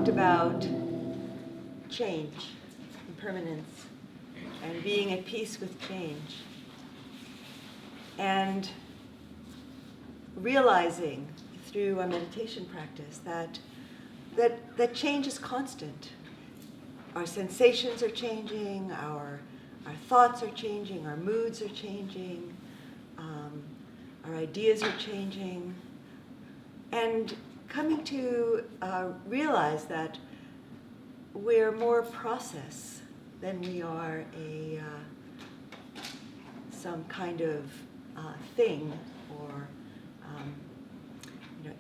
talked about change, impermanence, and being at peace with change. And realizing through our meditation practice that change is constant. Our sensations are changing, our thoughts are changing, our moods are changing, our ideas are changing. And coming to realize that we're more process than we are some kind of thing or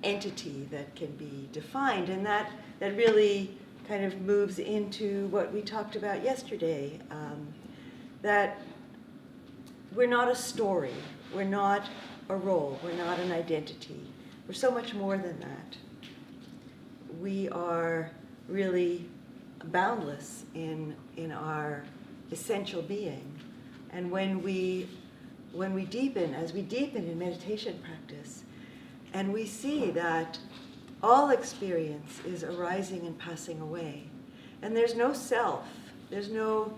entity that can be defined, and that really kind of moves into what we talked about yesterday, that we're not a story, we're not a role, we're not an identity. We're so much more than that. We are really boundless in our essential being. And when we deepen, as we deepen in meditation practice, and we see that all experience is arising and passing away, and there's no self, there's no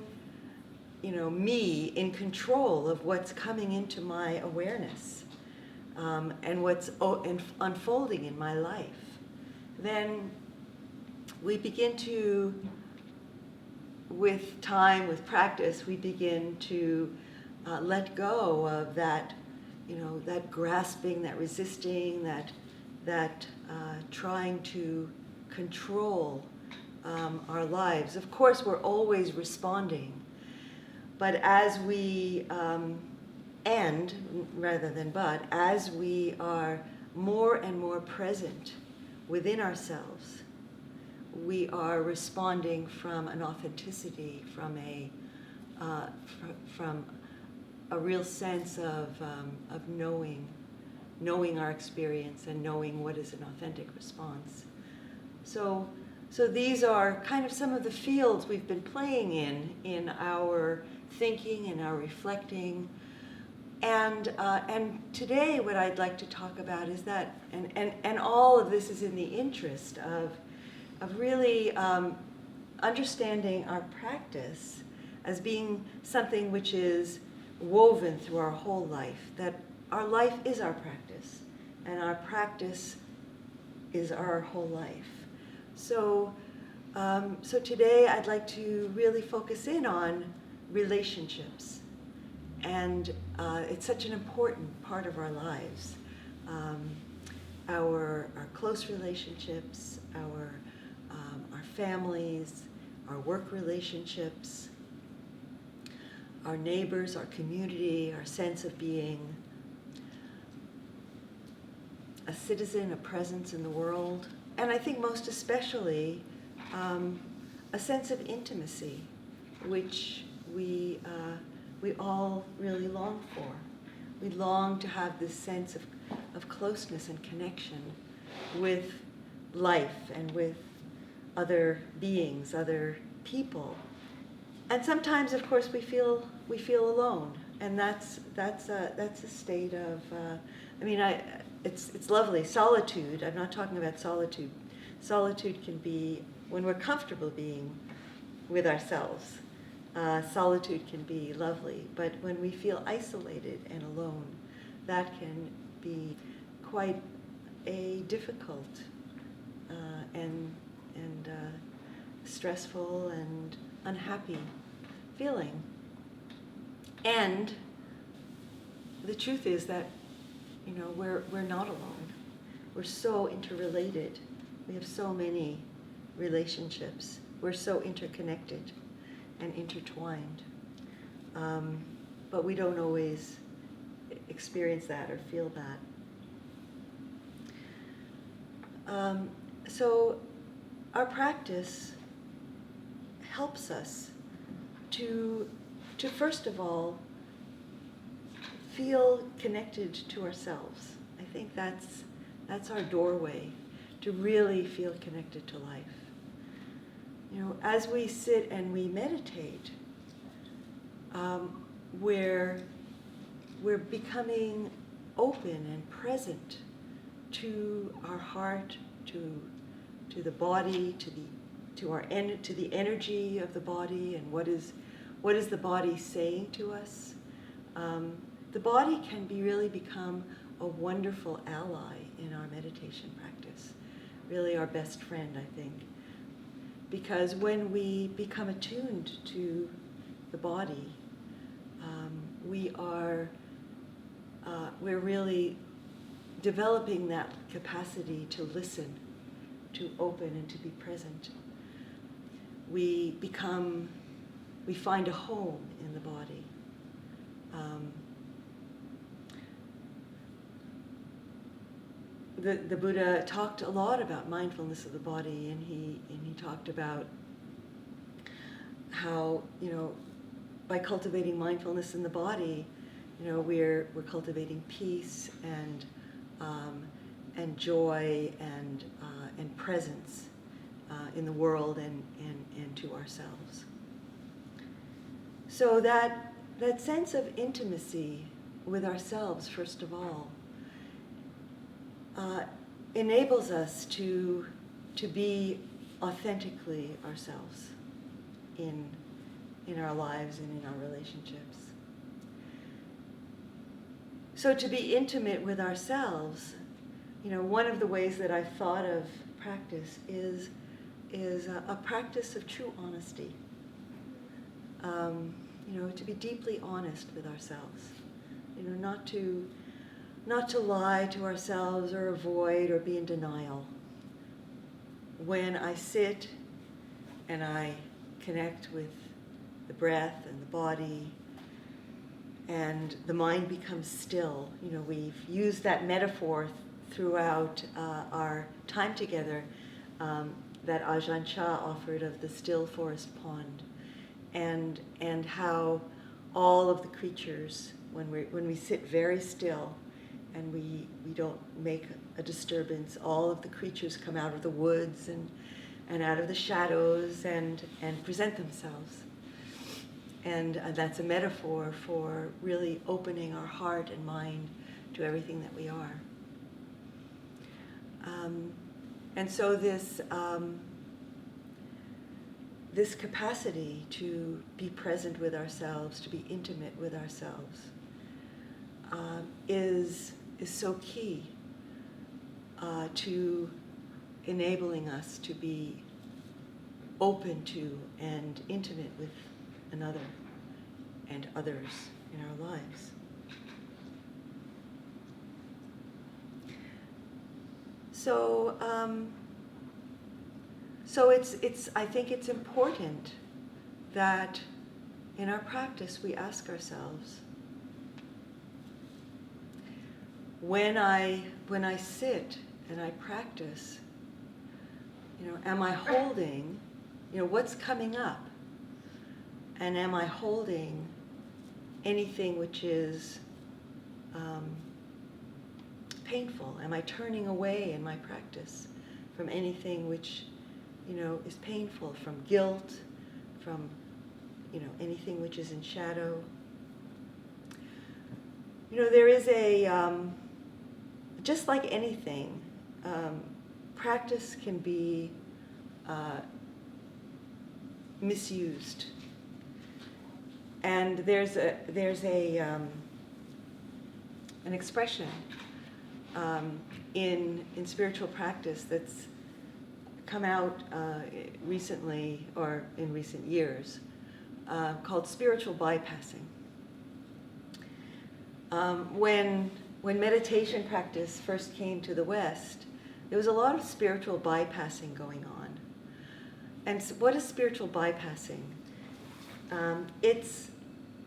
me in control of what's coming into my awareness, and what's unfolding in my life, then we begin to, with time, with practice, we begin to let go of that, that grasping, that resisting, that trying to control our lives. Of course, we're always responding, but as we as we are more and more present within ourselves, we are responding from an authenticity, from a real sense of knowing our experience and knowing what is an authentic response. So these are kind of some of the fields we've been playing in our thinking and our reflecting. And today what I'd like to talk about is that, and all of this is in the interest of really understanding our practice as being something which is woven through our whole life, that our life is our practice, and our practice is our whole life. So today I'd like to really focus in on relationships, and it's such an important part of our lives. Our close relationships, our families, our work relationships, our neighbors, our community, our sense of being a citizen, a presence in the world, and I think most especially a sense of intimacy, which we all really long for. We long to have this sense of closeness and connection with life and with other beings, other people. And sometimes, of course, we feel alone, and that's a state of. It's lovely. Solitude. I'm not talking about solitude. Solitude can be when we're comfortable being with ourselves. Solitude can be lovely, but when we feel isolated and alone, that can be quite a difficult and stressful and unhappy feeling. And the truth is that we're not alone. We're so interrelated. We have so many relationships. We're so interconnected and intertwined. But we don't always experience that or feel that. So our practice helps us to first of all feel connected to ourselves. I think that's our doorway to really feel connected to life. As we sit and we meditate, we're becoming open and present to our heart, to the body, to the energy of the body, and what is the body saying to us. The body can really become a wonderful ally in our meditation practice, really our best friend, I think. Because when we become attuned to the body, we're really developing that capacity to listen, to open, and to be present. We find a home in the body. The Buddha talked a lot about mindfulness of the body, and he talked about how, by cultivating mindfulness in the body, we're cultivating peace and joy and presence in the world and to ourselves. So that sense of intimacy with ourselves, first of all, enables us to be authentically ourselves in our lives and in our relationships. So to be intimate with ourselves, one of the ways that I've thought of practice is a practice of true honesty. To be deeply honest with ourselves. Not to lie to ourselves or avoid or be in denial. When I sit and I connect with the breath and the body, and the mind becomes still. We've used that metaphor throughout our time together that Ajahn Chah offered of the still forest pond, and how all of the creatures, when we sit very still and we don't make a disturbance, all of the creatures come out of the woods and out of the shadows and present themselves. And that's a metaphor for really opening our heart and mind to everything that we are. And so this capacity to be present with ourselves, to be intimate with ourselves, is so key to enabling us to be open to and intimate with another and others in our lives. So I think it's important that in our practice we ask ourselves, when I sit and I practice, am I holding, what's coming up? And am I holding anything which is painful? Am I turning away in my practice from anything which, is painful, from guilt, from, anything which is in shadow? There is just like anything, practice can be misused. And there's an expression in spiritual practice that's come out recently or in recent years called spiritual bypassing. When meditation practice first came to the West, there was a lot of spiritual bypassing going on. And so what is spiritual bypassing? It's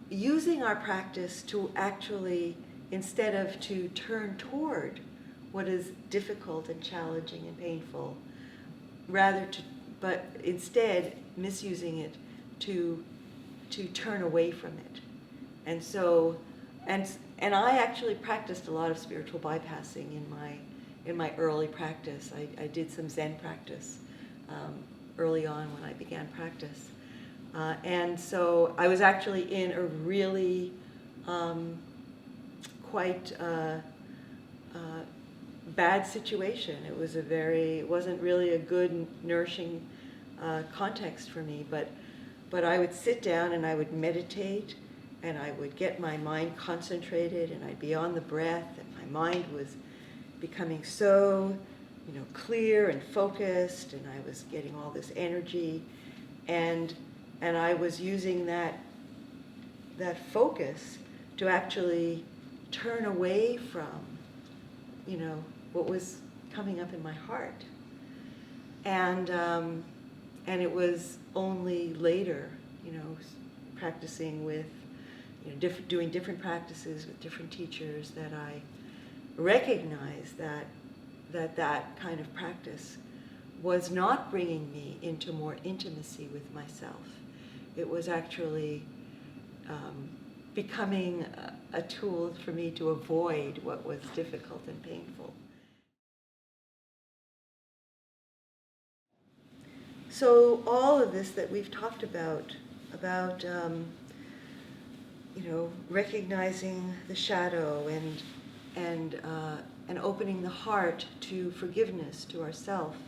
using our practice to actually, instead of to turn toward what is difficult and challenging and painful, but instead misusing it to turn away from it. And so, and I actually practiced a lot of spiritual bypassing in my early practice. I did some Zen practice early on when I began practice. And so I was actually in a really quite bad situation. It wasn't really a good, nourishing context for me, but I would sit down and I would meditate, and I would get my mind concentrated, and I'd be on the breath, and my mind was becoming so, clear and focused, and I was getting all this energy, and I was using that focus to actually turn away from, what was coming up in my heart. And it was only later, practicing with, doing different practices with different teachers, that I recognized that kind of practice was not bringing me into more intimacy with myself. It was actually becoming a tool for me to avoid what was difficult and painful. So all of this that we've talked about recognizing the shadow and opening the heart to forgiveness to ourselves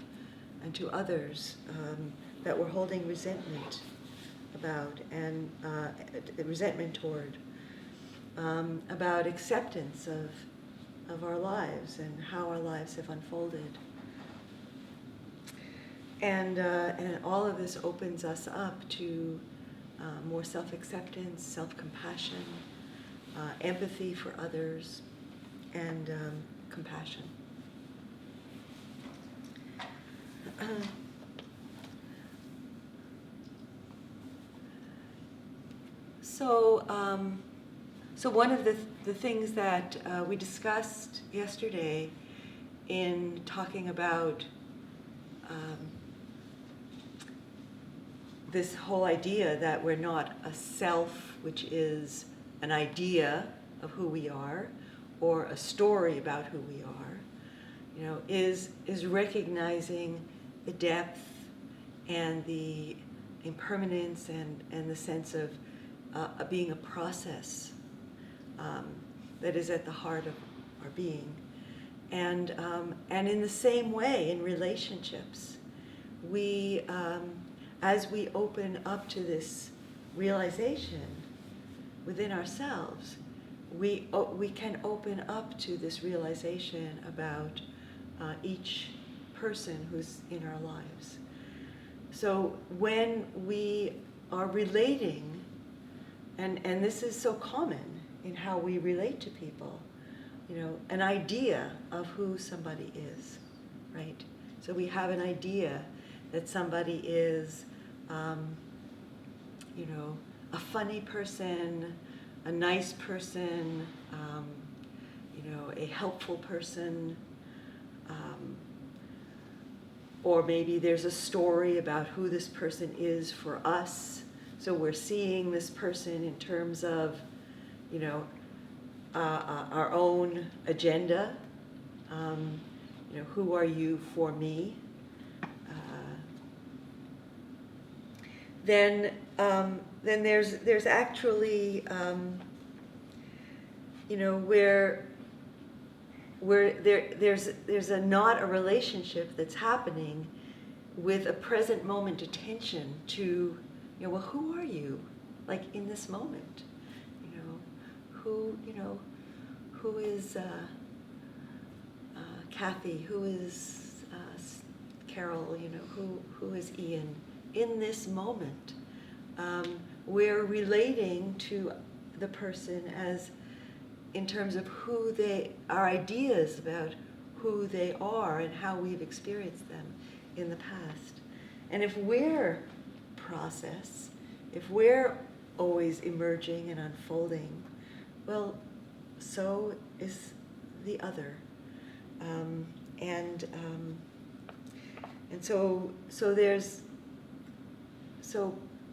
and to others that we're holding resentment about and resentment toward, about acceptance of our lives and how our lives have unfolded. And all of this opens us up to more self-acceptance, self-compassion, empathy for others, and compassion. So one of the things that we discussed yesterday in talking about this whole idea that we're not a self, which is an idea of who we are, or a story about who we are, is recognizing the depth and the impermanence and the sense of being a process that is at the heart of our being. And in the same way, in relationships, we, as we open up to this realization within ourselves, we can open up to this realization about each person who's in our lives. So when we are relating, and this is so common in how we relate to people, an idea of who somebody is, right? So we have an idea that somebody is, a funny person, a nice person, a helpful person, or maybe there's a story about who this person is for us. So we're seeing this person in terms of, our own agenda. Who are you for me? Then there's actually, where there's not a relationship that's happening with a present moment attention to, well, who are you, like in this moment? Who is Kathy? Who is Carol? Who is Ian? In this moment, we're relating to the person as in terms of our ideas about who they are and how we've experienced them in the past. And if we're process, if we're always emerging and unfolding, well, so is the other. And so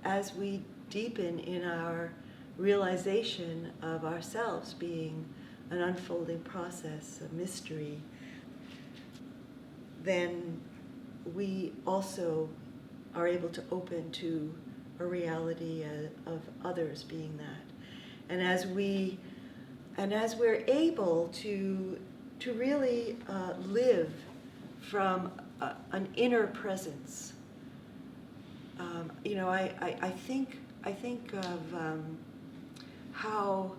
as we deepen in our realization of ourselves being an unfolding process, a mystery, then we also are able to open to a reality of others being that. And as we're able to to really live from an inner presence. I think of how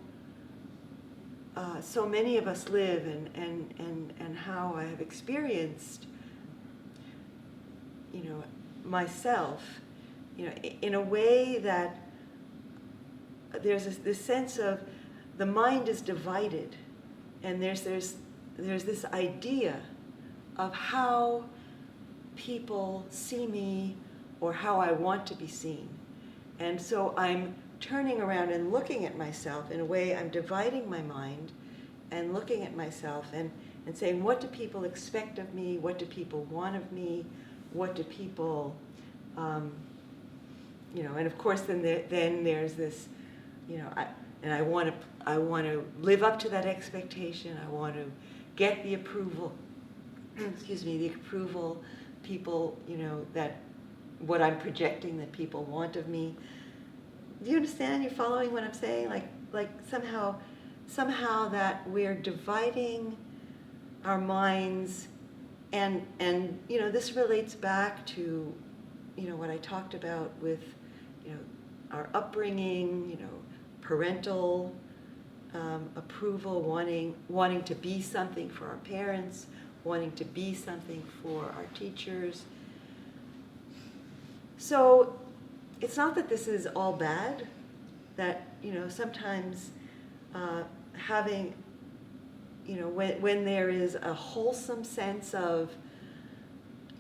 so many of us live, and how I have experienced, myself, in a way that there's this sense of the mind is divided, and there's this idea of how people see me or how I want to be seen. And so I'm turning around and looking at myself. In a way, I'm dividing my mind and looking at myself and saying, what do people expect of me? What do people want of me? What do people, and of course then there's this, I want to live up to that expectation. I want to get the approval, the approval people, that what I'm projecting that people want of me. Do you understand? You're following what I'm saying? Like somehow that we're dividing our minds, and this relates back to what I talked about with our upbringing, parental approval, wanting to be something for our parents, wanting to be something for our teachers. So it's not that this is all bad, that sometimes having when there is a wholesome sense of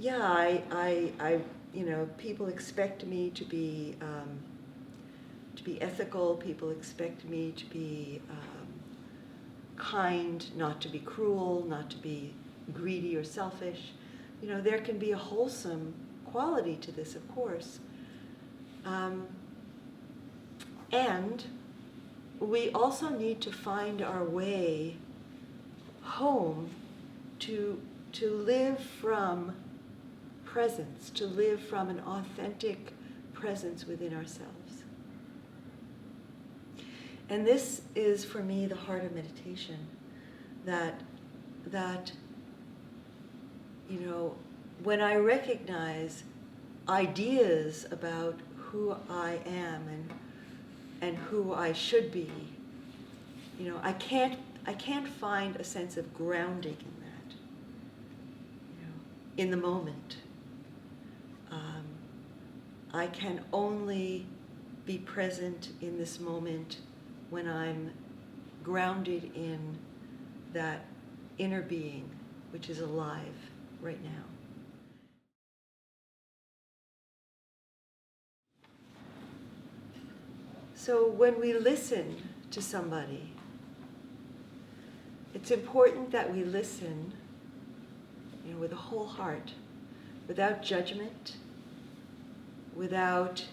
I people expect me to be ethical, people expect me to be kind, not to be cruel, not to be greedy or selfish. There can be a wholesome quality to this, of course. And we also need to find our way home to live from presence, to live from an authentic presence within ourselves. And this is, for me, the heart of meditation, that when I recognize ideas about who I am and who I should be, I can't find a sense of grounding in that, in the moment. I can only be present in this moment when I'm grounded in that inner being, which is alive right now. So when we listen to somebody, it's important that we listen, with a whole heart, without judgment, without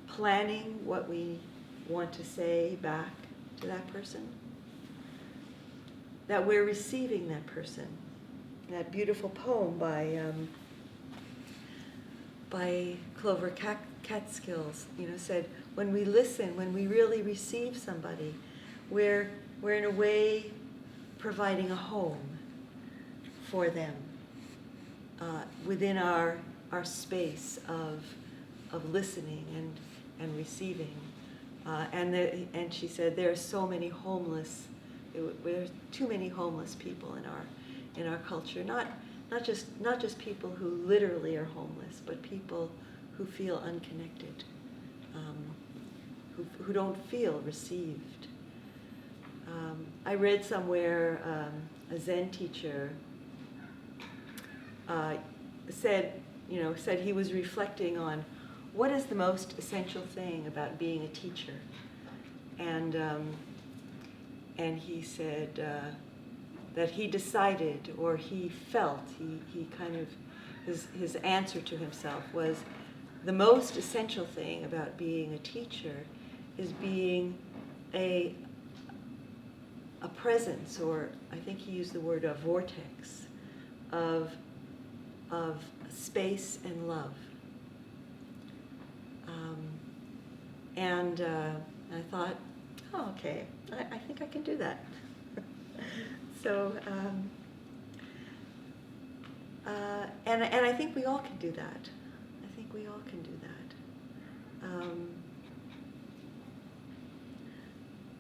planning what we want to say back to that person, that we're receiving that person. That beautiful poem by Clover Catskills, said, when we listen, when we really receive somebody, we're in a way providing a home for them within our space of listening and receiving. And she said, there are so many homeless. There's too many homeless people in our culture. Not just people who literally are homeless, but people who feel unconnected, who don't feel received. I read somewhere a Zen teacher said he was reflecting on what is the most essential thing about being a teacher, and he said that he decided, or he felt, he kind of, his answer to himself was, the most essential thing about being a teacher is being a presence, or I think he used the word a vortex, of space and love. And I thought, oh, okay, I think I can do that. So, and I think we all can do that. I think we all can do that.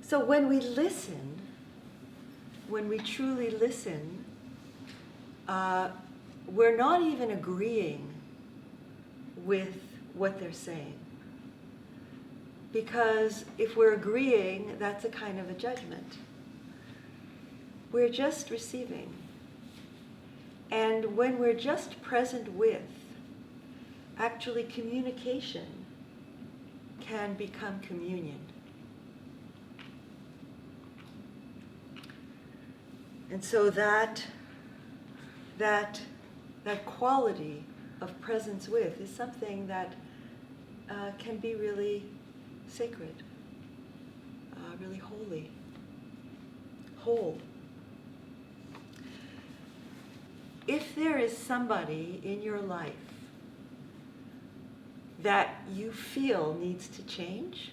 So when we listen, when we truly listen, we're not even agreeing with what they're saying. Because if we're agreeing, that's a kind of a judgment. We're just receiving. And when we're just present with, actually communication can become communion. And so that quality of presence with is something that can be really sacred, really holy, whole. If there is somebody in your life that you feel needs to change,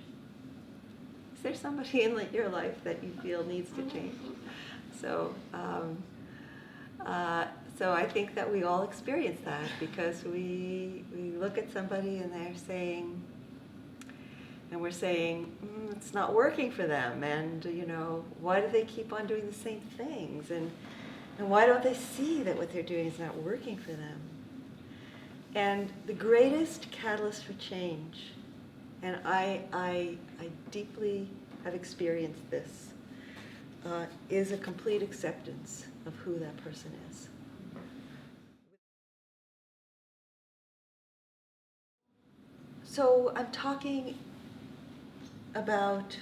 is there somebody in your life that you feel needs to change? So, so I think that we all experience that because we look at somebody and they're saying, and we're saying, it's not working for them, and why do they keep on doing the same things, and why don't they see that what they're doing is not working for them? And the greatest catalyst for change, and I deeply have experienced this, is a complete acceptance of who that person is. So I'm talking about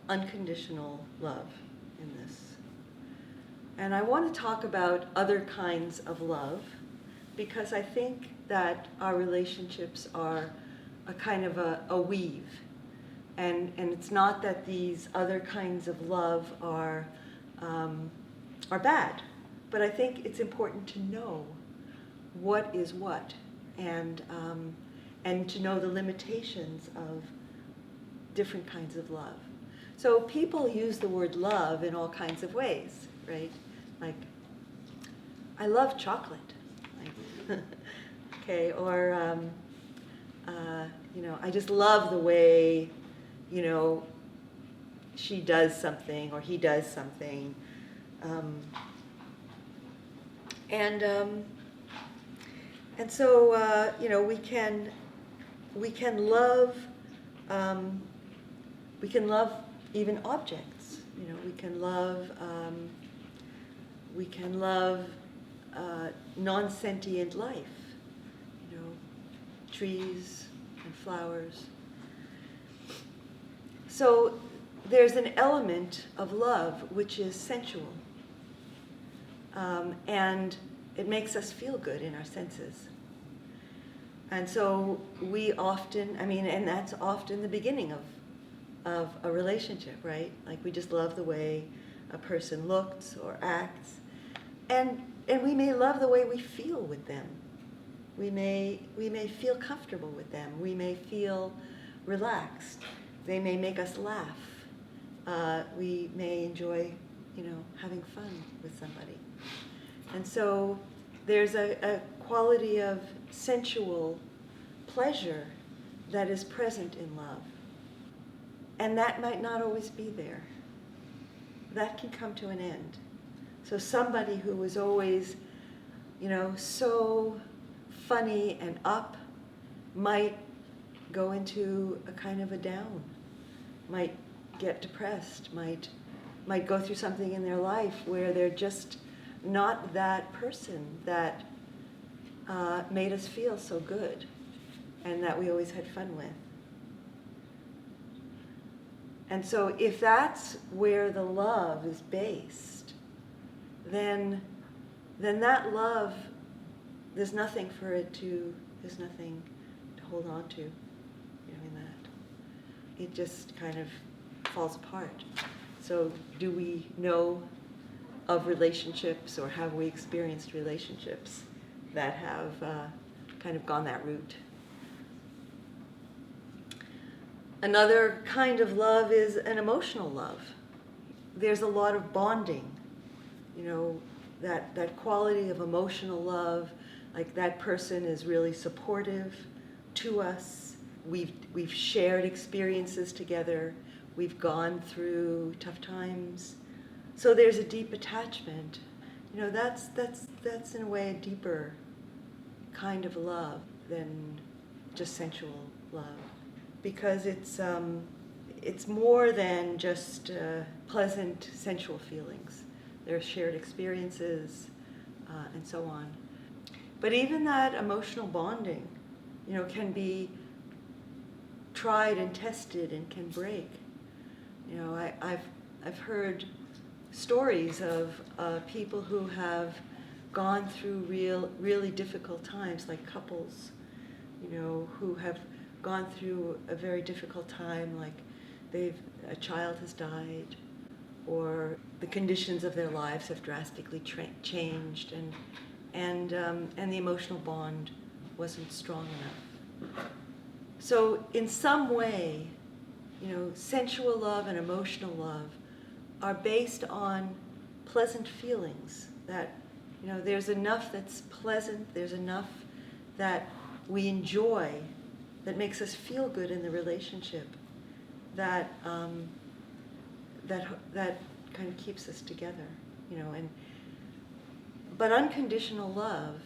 unconditional love in this. And I want to talk about other kinds of love because I think that our relationships are a kind of a weave. And it's not that these other kinds of love are bad, but I think it's important to know what is what, and to know the limitations of different kinds of love. So people use the word love in all kinds of ways, right? Like, I love chocolate, like, okay, or I just love the way she does something or he does something, and so we can love even objects. We can love non-sentient life. Trees and flowers. So there's an element of love which is sensual, and it makes us feel good in our senses. And so we often, and that's often the beginning of a relationship, right? Like we just love the way a person looks or acts, and we may love the way we feel with them. We may feel comfortable with them. We may feel relaxed. They may make us laugh. We may enjoy, having fun with somebody. And so there's a quality of sensual pleasure that is present in love. And that might not always be there. That can come to an end. So somebody who was always, so funny and up might go into a kind of a down, might get depressed, might go through something in their life where they're just not that person that made us feel so good and that we always had fun with. And so if that's where the love is based, then that love, there's nothing to hold on to, in that. It just kind of falls apart. So do we know of relationships, or have we experienced relationships that have kind of gone that route? Another kind of love is an emotional love. there's a lot of bonding, that quality of emotional love, like that person is really supportive to us. We've shared experiences together. We've gone through tough times. So there's a deep attachment. That's in a way a deeper kind of love than just sensual love, because it's more than just pleasant sensual feelings. There are shared experiences and so on. But even that emotional bonding, can be tried and tested and can break. I've heard stories of people who have gone through really difficult times, like couples, who have gone through a very difficult time, like a child has died, or the conditions of their lives have drastically changed, and the emotional bond wasn't strong enough. So in some way, sensual love and emotional love are based on pleasant feelings, that there's enough that's pleasant, there's enough that we enjoy, that makes us feel good in the relationship, that kind of keeps us together, but unconditional love,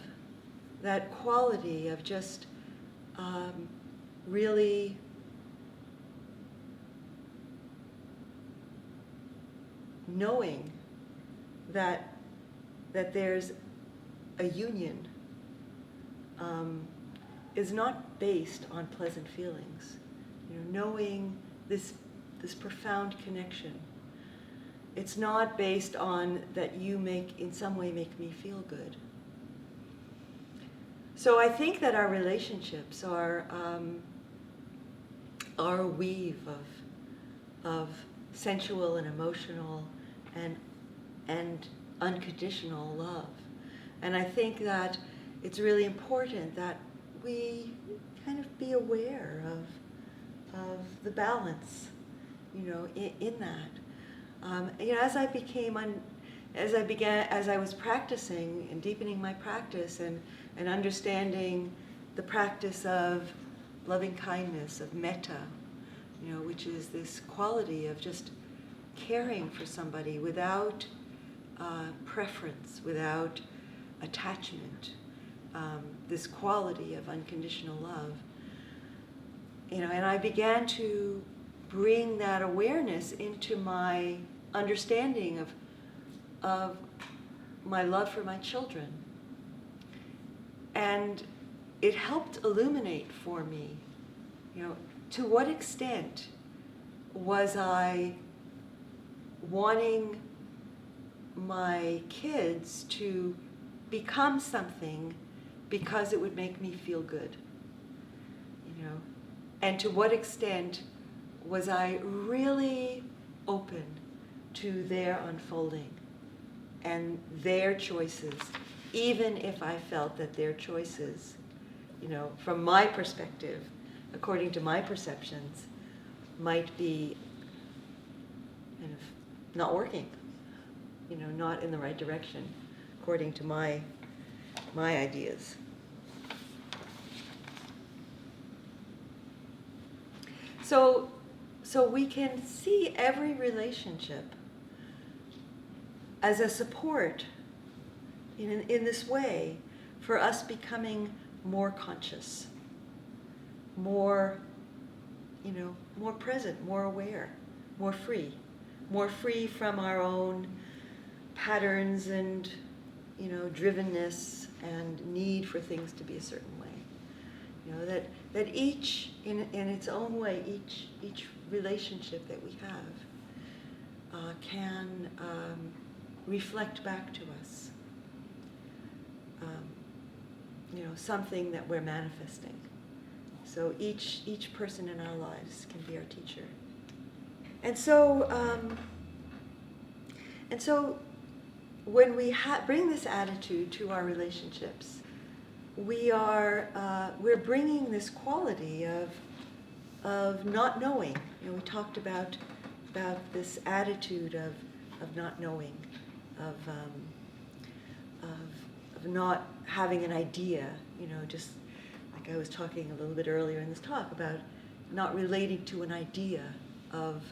that quality of just really knowing that there's a union, is not based on pleasant feelings. Knowing this profound connection. It's not based on that you in some way make me feel good. So I think that our relationships are a weave of sensual and emotional and unconditional love. And I think that it's really important that we kind of be aware of the balance, in that. As I was practicing and deepening my practice and understanding the practice of loving kindness, of metta, which is this quality of just caring for somebody without preference, without attachment, this quality of unconditional love. And I began to bring that awareness into my understanding of my love for my children. And it helped illuminate for me, to what extent was I wanting my kids to become something because it would make me feel good, and to what extent was I really open to their unfolding and their choices, even if I felt that their choices, from my perspective, according to my perceptions, might be kind of not working, not in the right direction, according to my ideas. So we can see every relationship as a support in this way for us becoming more conscious, more present, more aware, more free from our own patterns and drivenness and need for things to be a certain way. That each, in its own way, each relationship that we have can reflect back to us something that we're manifesting. So each person in our lives can be our teacher. And so when we bring this attitude to our relationships, we're bringing this quality of not knowing. We talked about this attitude of not knowing, of not having an idea, just like I was talking a little bit earlier in this talk about not relating to an idea of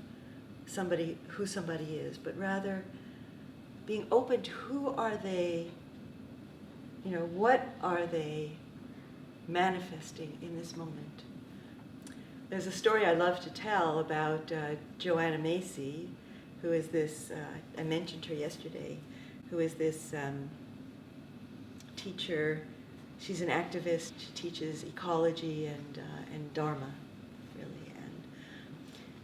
somebody, who somebody is, but rather being open to who are they, what are they manifesting in this moment. There's a story I love to tell about JOANNA MACY, who is this, I mentioned her yesterday, who is this teacher. She's an activist. She teaches ecology and Dharma, really.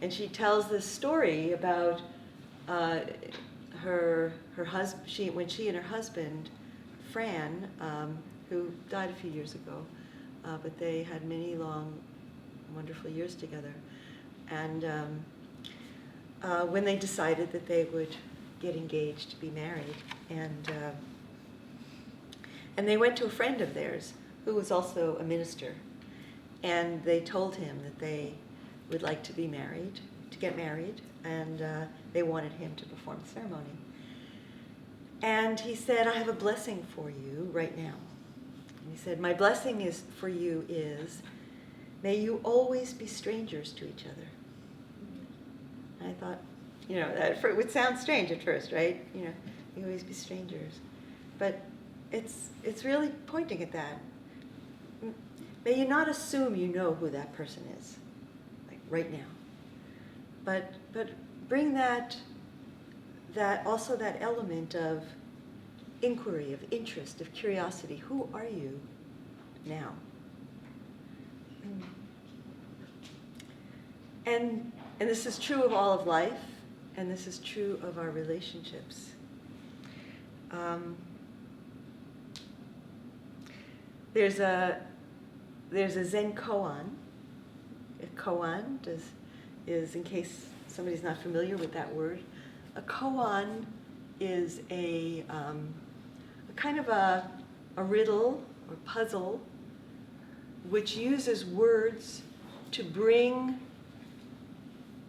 And she tells this story about her husband. When she and her husband, Fran, who died a few years ago, but they had many long, wonderful years together. And when they decided that they would get engaged to be married, and they went to a friend of theirs who was also a minister, and they told him that they would like to be married, to get married, and they wanted him to perform the ceremony. And he said, "I have a blessing for you right now." And he said, "My blessing is for you is, may you always be strangers to each other." And I thought, that would sound strange at first, right? You always be strangers. But it's really pointing at that. May you not assume you know who that person is, like right now. But bring that also that element of inquiry, of interest, of curiosity. Who are you now? And this is true of all of life, and this is true of our relationships. There's a Zen koan. A koan is, in case somebody's not familiar with that word, a koan is a kind of a riddle or puzzle which uses words to bring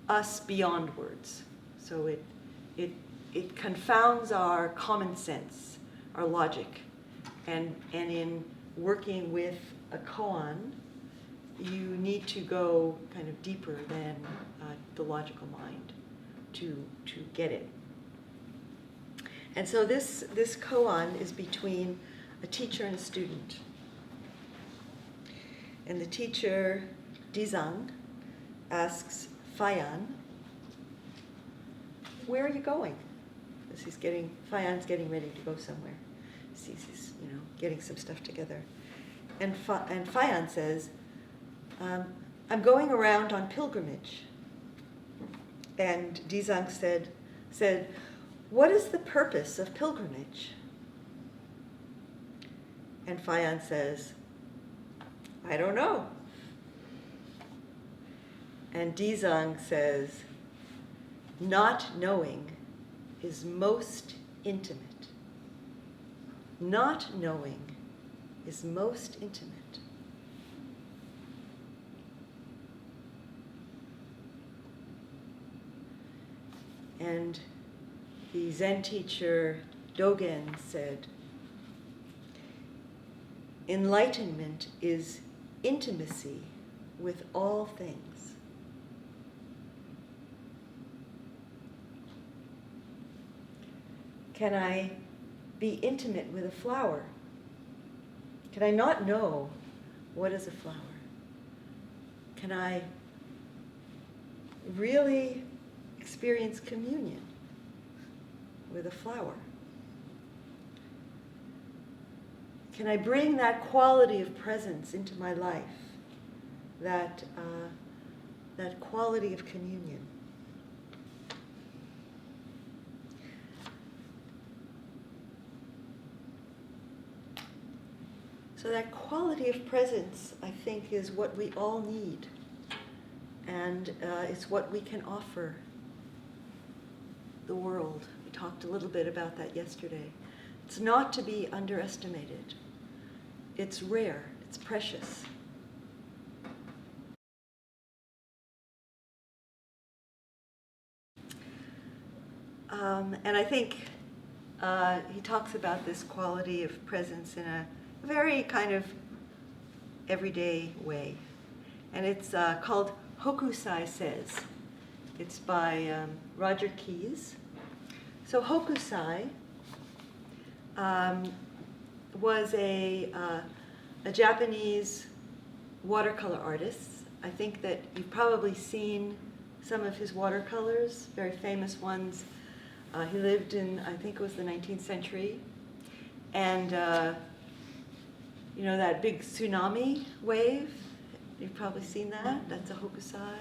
us beyond words. So it confounds our common sense, our logic, and in working with a koan, you need to go kind of deeper than the logical mind to get it. And so this koan is between a teacher and a student. And the teacher, Dizang, asks Fayan, "Where are you going?" As Fayan's getting ready to go somewhere. He's getting some stuff together. And Fayan says, "I'm going around on pilgrimage." And Dizang said, "What is the purpose of pilgrimage?" And Fayan says, "I don't know." And Dizang says, "Not knowing is most intimate. Not knowing is most intimate." And the Zen teacher Dogen said, "Enlightenment is intimacy with all things." Can I be intimate with a flower? Can I not know what is a flower? Can I really experience communion with a flower? Can I bring that quality of presence into my life, that quality of communion? So that quality of presence, I think, is what we all need. And it's what we can offer the world. We talked a little bit about that yesterday. It's not to be underestimated. It's rare. It's precious. And I think he talks about this quality of presence in a very kind of everyday way. And it's called Hokusai Says. It's by Roger Keyes. So Hokusai was a Japanese watercolor artist. I think that you've probably seen some of his watercolors, very famous ones. He lived in, I think it was the 19th century. And, you know, that big tsunami wave, you've probably seen that. That's a hokusai.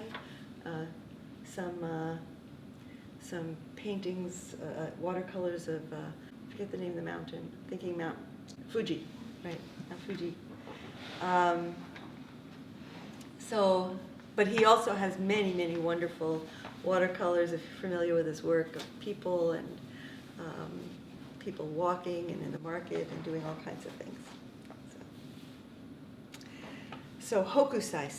Some paintings, watercolors of, I forget the name of the mountain, I'm thinking Mount Fuji, right, Mount Fuji. But he also has many, many wonderful watercolors, if you're familiar with his work, of people and people walking and in the market and doing all kinds of things. So Hokusai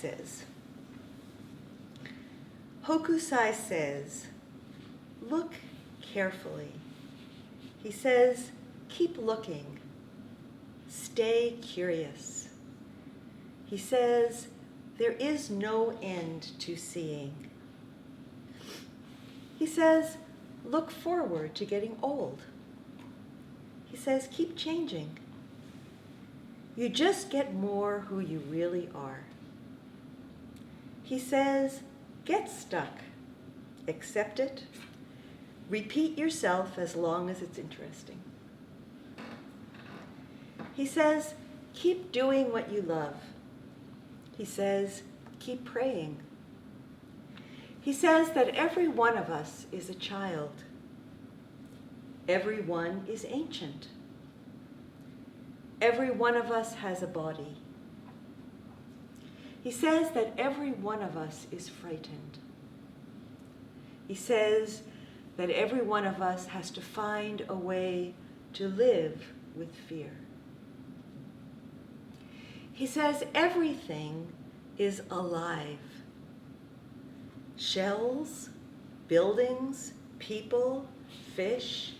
says, look carefully. He says, keep looking. Stay curious. He says, there is no end to seeing. He says, look forward to getting old. He says, keep changing. You just get more who you really are. He says, get stuck. Accept it. Repeat yourself as long as it's interesting. He says, keep doing what you love. He says, keep praying. He says that every one of us is a child. Every one is ancient. Every one of us has a body. He says that every one of us is frightened. He says that every one of us has to find a way to live with fear. He says everything is alive. Shells, buildings, people, fish,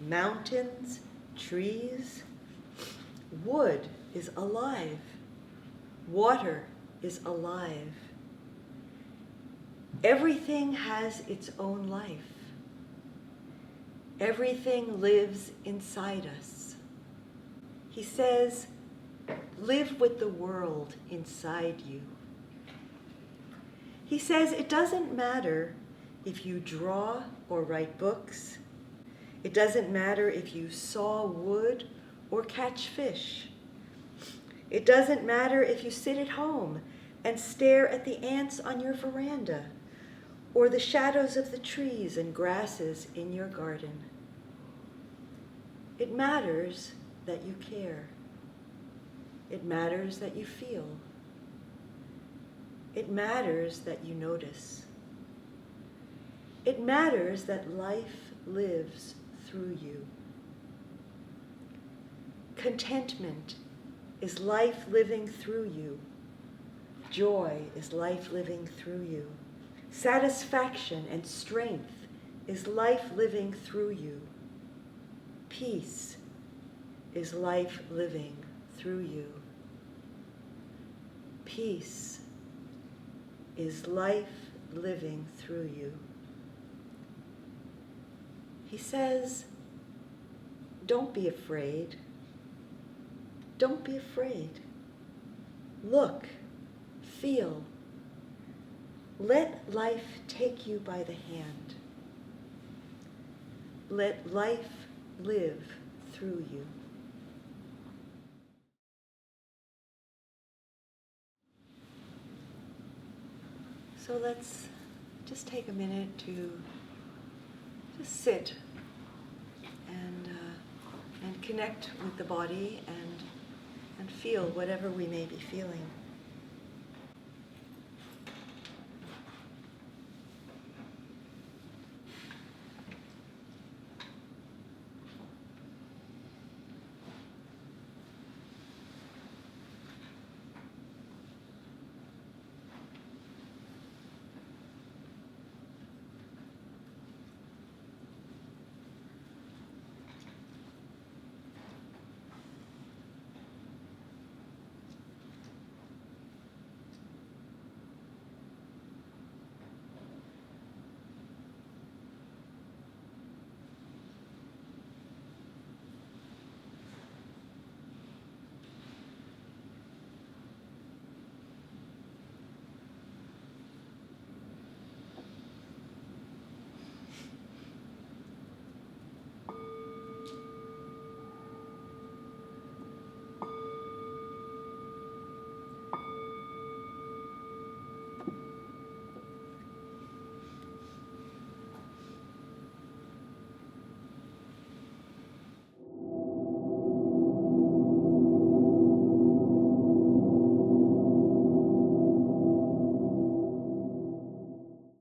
mountains, trees. Wood is alive. Water is alive. Everything has its own life. Everything lives inside us. He says, live with the world inside you. He says it doesn't matter if you draw or write books. It doesn't matter if you saw wood or catch fish. It doesn't matter if you sit at home and stare at the ants on your veranda or the shadows of the trees and grasses in your garden. It matters that you care. It matters that you feel. It matters that you notice. It matters that life lives through you. Contentment is life living through you. Joy is life living through you. Satisfaction and strength is life living through you. Peace is life living through you. Peace is life living through you. He says, don't be afraid. Don't be afraid. Look, feel. Let life take you by the hand. Let life live through you. So let's just take a minute to just sit and connect with the body and feel whatever we may be feeling.